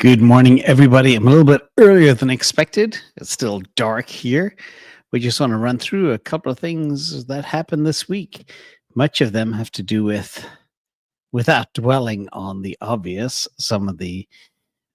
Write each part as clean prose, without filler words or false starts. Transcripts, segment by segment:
Good morning, everybody. I'm a little bit earlier than expected. It's still dark here. We just want to run through a couple of things that happened this week. Much of them have to do with, without dwelling on the obvious, some of the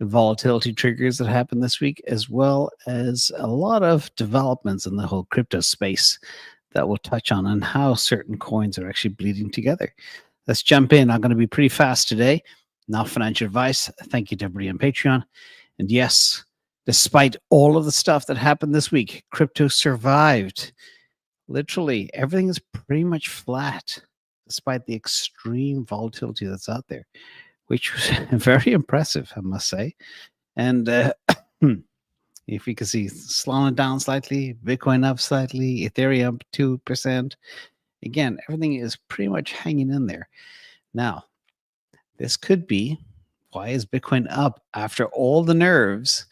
volatility triggers that happened this week, as well as a lot of developments in the whole crypto space that we'll touch on and how certain coins are actually bleeding together. Let's jump in. I'm going to be pretty fast today. Not financial advice. Thank you to everybody on Patreon. And yes, despite all of the stuff that happened this week, crypto survived. Literally, everything is pretty much flat, despite the extreme volatility that's out there, which was very impressive, I must say. And if you can see, Solana down slightly, Bitcoin up slightly, Ethereum up 2%. Again, everything is pretty much hanging in there. Now, this could be, why is Bitcoin up after all the nerves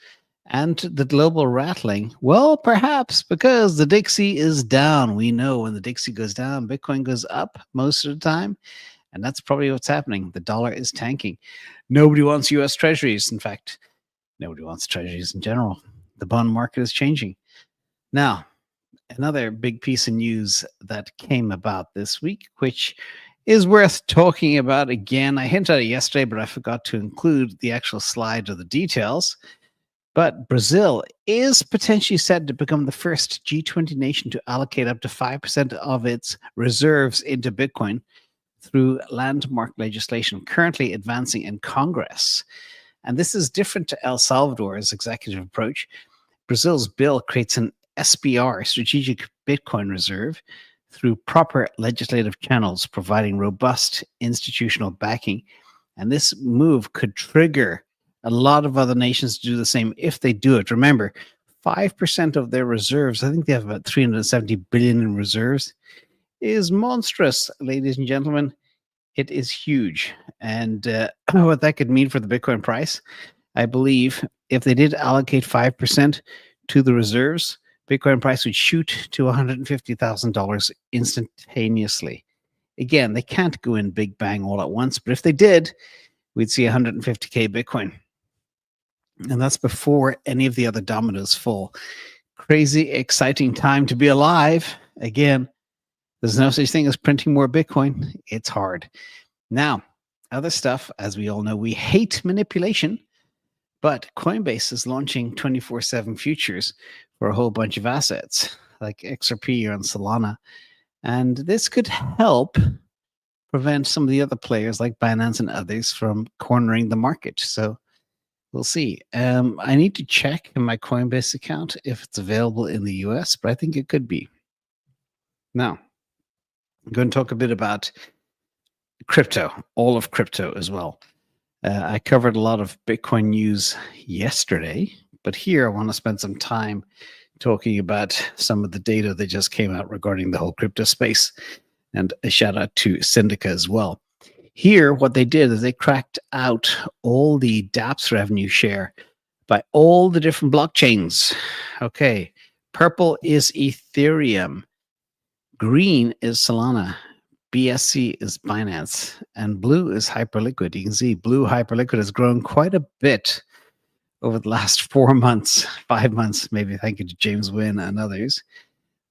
and the global rattling? Well, perhaps because the Dixie is down. We know when the Dixie goes down, Bitcoin goes up most of the time. And that's probably what's happening. The dollar is tanking. Nobody wants US treasuries. In fact, nobody wants treasuries in general. The bond market is changing. Now, another big piece of news that came about this week, which is worth talking about again. I hinted at it yesterday, but I forgot to include the actual slide of the details. But Brazil is potentially said to become the first G20 nation to allocate up to 5% of its reserves into Bitcoin through landmark legislation currently advancing in Congress. And this is different to El Salvador's executive approach. Brazil's bill creates an SBR, Strategic Bitcoin Reserve, through proper legislative channels, providing robust institutional backing. And this move could trigger a lot of other nations to do the same if they do it. Remember, 5% of their reserves, I think they have about 370 billion in reserves, is monstrous, ladies and gentlemen. It is huge. And what that could mean for the Bitcoin price, I believe if they did allocate 5% to the reserves, Bitcoin price would shoot to $150,000 instantaneously. Again, they can't go in big bang all at once, but if they did, we'd see 150K Bitcoin. And that's before any of the other dominoes fall. Crazy, exciting time to be alive. Again, there's no such thing as printing more Bitcoin. It's hard. Now, other stuff, as we all know, we hate manipulation, but Coinbase is launching 24/7 futures for a whole bunch of assets like XRP or Solana. And this could help prevent some of the other players like Binance and others from cornering the market. So we'll see. I need to check in my Coinbase account if it's available in the US, but I think it could be. Now, I'm going to talk a bit about crypto, all of crypto as well. I covered a lot of Bitcoin news yesterday, but here I want to spend some time talking about some of the data that just came out regarding the whole crypto space. And a shout out to Syndica as well. Here, what they did is they cracked out all the dApps revenue share by all the different blockchains. Okay, purple is Ethereum, green is Solana, BSC is Binance, and blue is Hyperliquid. You can see blue Hyperliquid has grown quite a bit over the last 4 months, 5 months, maybe, thank you to James Wynn and others.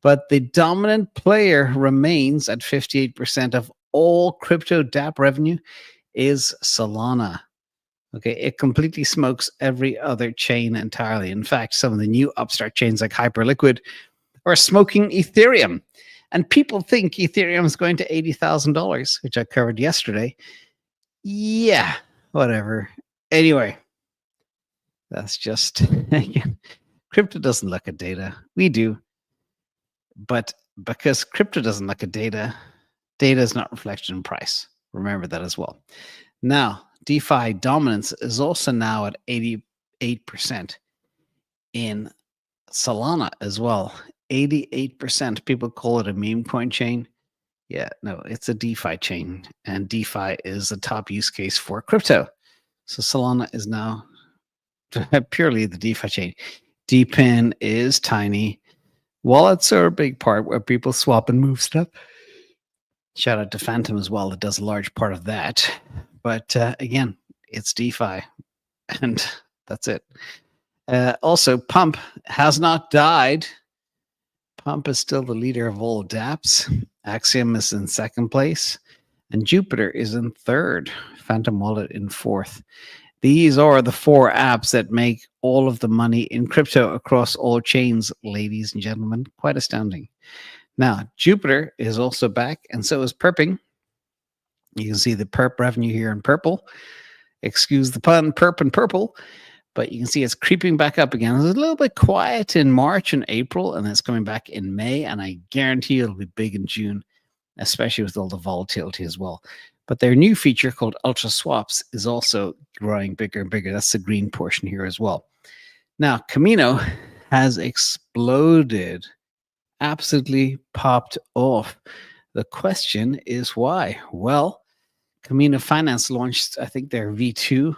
But the dominant player remains at 58% of all crypto dApp revenue is Solana. Okay, it completely smokes every other chain entirely. In fact, some of the new upstart chains like Hyperliquid are smoking Ethereum. And people think Ethereum is going to $80,000, which I covered yesterday. Yeah, whatever. Anyway, that's just, again, crypto doesn't look at data. We do. But because crypto doesn't look at data, data is not reflected in price. Remember that as well. Now, DeFi dominance is also now at 88% in Solana as well. 88%. People call it a meme coin chain. Yeah, no, it's a DeFi chain. And DeFi is the top use case for crypto. So Solana is now purely the DeFi chain. DePIN is tiny. Wallets are a big part where people swap and move stuff. Shout out to Phantom as well. It does a large part of that. But again, it's DeFi. And That's it. Also, Pump has not died. Pump is still the leader of all dApps. Axiom is in second place. And Jupiter is in third. Phantom Wallet in fourth. These are the 4 apps that make all of the money in crypto across all chains, ladies and gentlemen. Quite astounding. Now, Jupiter is also back, and so is Perping. You can see the perp revenue here in purple. Excuse the pun, perp and purple. But you can see it's creeping back up again. It was a little bit quiet in March and April, and it's coming back in May, and I guarantee it'll be big in June, especially with all the volatility as well. But their new feature called Ultra Swaps is also growing bigger and bigger. That's the green portion here as well. Now, Kamino has exploded, absolutely popped off. The question is why? Well, Kamino Finance launched, I think, their V2,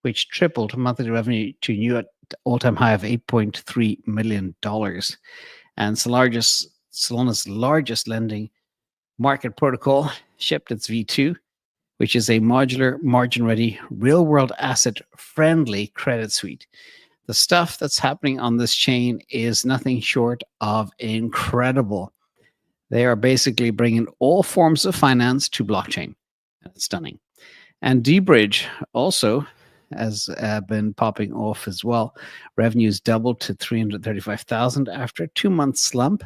which tripled monthly revenue to a new all-time high of $8.3 million. And Solana's largest lending market protocol shipped its V2, which is a modular, margin-ready, real-world asset-friendly credit suite. The stuff that's happening on this chain is nothing short of incredible. They are basically bringing all forms of finance to blockchain. That's stunning. And deBridge also has been popping off as well. Revenues doubled to $335,000 after a 2-month slump.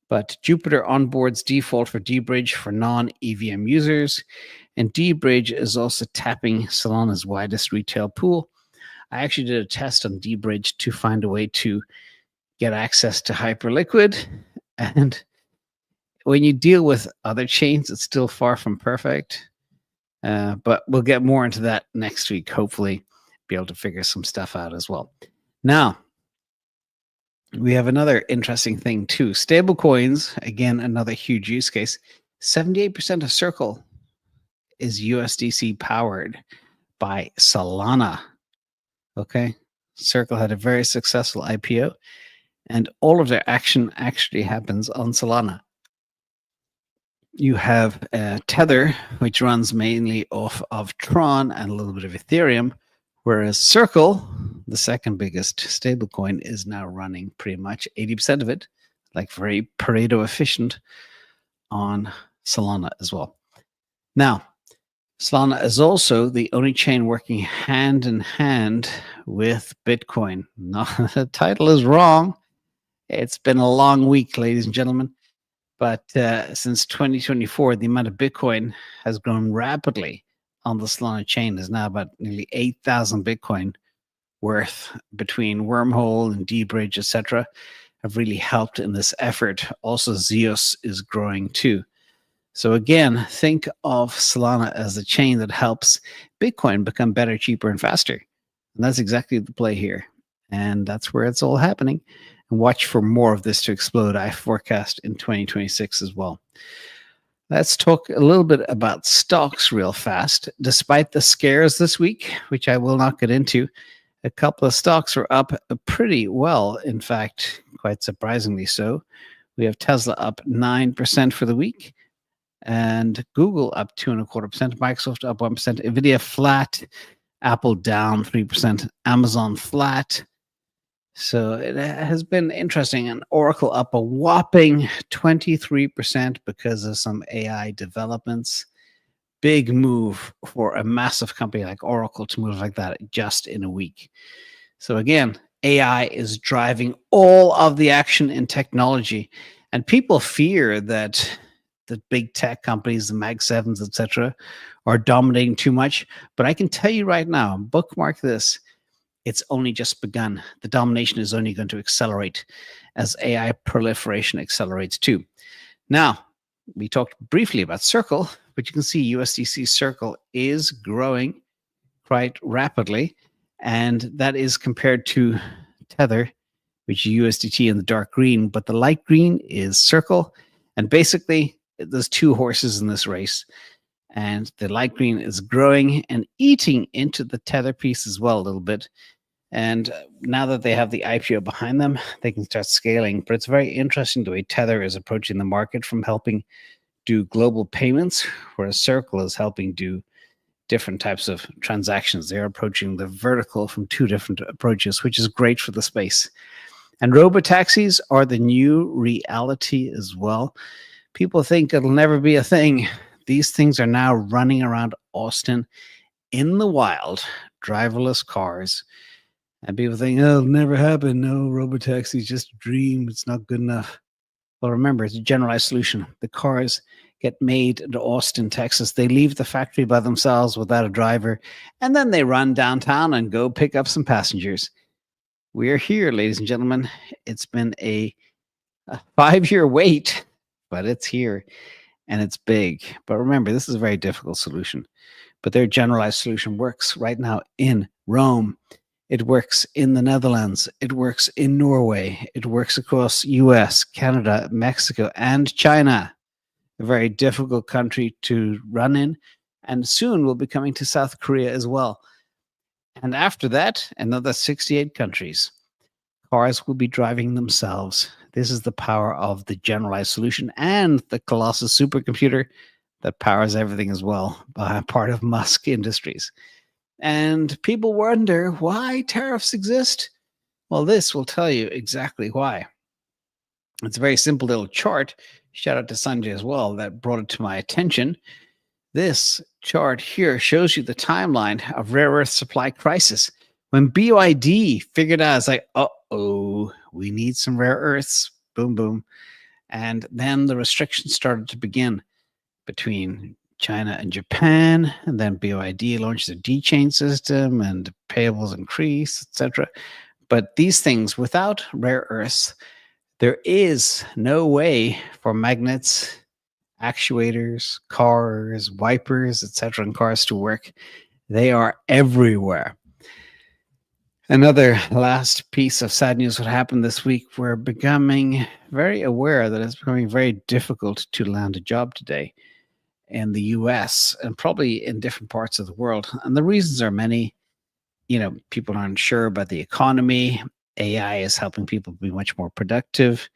But Jupiter onboards default for deBridge for non-EVM users. And deBridge is also tapping Solana's widest retail pool. I actually did a test on deBridge to find a way to get access to Hyperliquid. And when you deal with other chains, it's still far from perfect. But we'll get more into that next week, hopefully be able to figure some stuff out as well. Now, we have another interesting thing too. Stable coins, again, another huge use case. 78% of Circle is USDC powered by Solana. Okay. Circle had a very successful IPO, and all of their action actually happens on Solana. You have Tether, which runs mainly off of Tron and a little bit of Ethereum, whereas Circle, the second biggest stablecoin, is now running pretty much 80% of it, like very Pareto efficient, on Solana as well. Now, Solana is also the only chain working hand in hand with Bitcoin. No, the title is wrong. It's been a long week, ladies and gentlemen. But since 2024, the amount of Bitcoin has grown rapidly on the Solana chain. Is now about nearly 8,000 Bitcoin worth between Wormhole and deBridge, etc., have really helped in this effort. Also, Zeus is growing too. So again, think of Solana as a chain that helps Bitcoin become better, cheaper, and faster. And that's exactly the play here. And that's where it's all happening. And watch for more of this to explode. I forecast in 2026 as well. Let's talk a little bit about stocks real fast. Despite the scares this week, which I will not get into, a couple of stocks were up pretty well. In fact, quite surprisingly so. We have Tesla up 9% for the week, and Google up 2.25%, Microsoft up 1%, Nvidia flat, Apple down 3%, Amazon flat. So it has been interesting. And Oracle up a whopping 23% because of some AI developments. Big move for a massive company like Oracle to move like that just in a week. So again, AI is driving all of the action in technology. And people fear that the big tech companies, the Mag 7s, etc., are dominating too much. But I can tell you right now, bookmark this, it's only just begun. The domination is only going to accelerate as AI proliferation accelerates too. Now, we talked briefly about Circle, but you can see USDC Circle is growing quite rapidly. And that is compared to Tether, which is USDT in the dark green, but the light green is Circle. And basically, there's two horses in this race. And the light green is growing and eating into the Tether piece as well a little bit. And now that they have the IPO behind them, they can start scaling. But it's very interesting the way Tether is approaching the market from helping do global payments, whereas Circle is helping do different types of transactions. They're approaching the vertical from two different approaches, which is great for the space. And robotaxis are the new reality as well. People think it'll never be a thing. These things are now running around Austin in the wild, driverless cars. And people think, oh, it'll never happen. No, robotaxi is just a dream. It's not good enough. Well, remember, it's a generalized solution. The cars get made in Austin, Texas. They leave the factory by themselves without a driver, and then they run downtown and go pick up some passengers. We're here, ladies and gentlemen. It's been a 5-year wait, but it's here, and it's big. But remember, this is a very difficult solution. But their generalized solution works right now in Rome. It works in the Netherlands. It works in Norway. It works across US, Canada, Mexico, and China. A very difficult country to run in. And soon we'll be coming to South Korea as well. And after that, another 68 countries. Cars will be driving themselves. This is the power of the generalized solution and the Colossus supercomputer that powers everything as well, by part of Musk Industries. And people wonder why tariffs exist. Well, this will tell you exactly why. It's a very simple little chart. Shout out to Sanjay as well that brought it to my attention. This chart here shows you the timeline of rare earth supply crisis. When BYD figured out, it's like, uh-oh, we need some rare earths. Boom, boom. And then the restrictions started to begin between China and Japan, and then BYD launched a D-chain system and payables increase, etc. But these things, without rare earths, there is no way for magnets, actuators, cars, wipers, etc. in cars to work. They are everywhere. Another last piece of sad news what happened this week. We're becoming very aware that it's becoming very difficult to land a job today in the US and probably in different parts of the world. And the reasons are many. People aren't sure about the economy. AI is helping people be much more productive.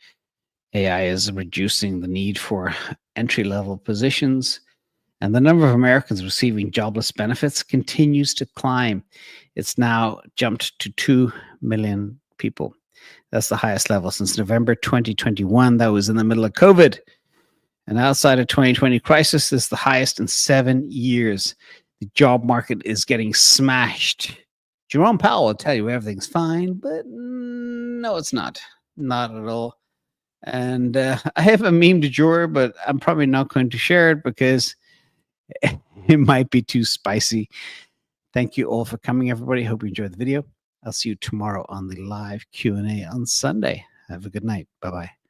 AI is reducing the need for entry-level positions. And the number of Americans receiving jobless benefits continues to climb. It's now jumped to 2 million people. That's the highest level since November 2021. That was in the middle of COVID. And outside of 2020 crisis, this is the highest in 7 years. The job market is getting smashed. Jerome Powell will tell you everything's fine, but no, it's not. Not at all. And I have a meme du jour, but I'm probably not going to share it because it might be too spicy. Thank you all for coming, everybody. Hope you enjoyed the video. I'll see you tomorrow on the live Q&A on Sunday. Have a good night. Bye-bye.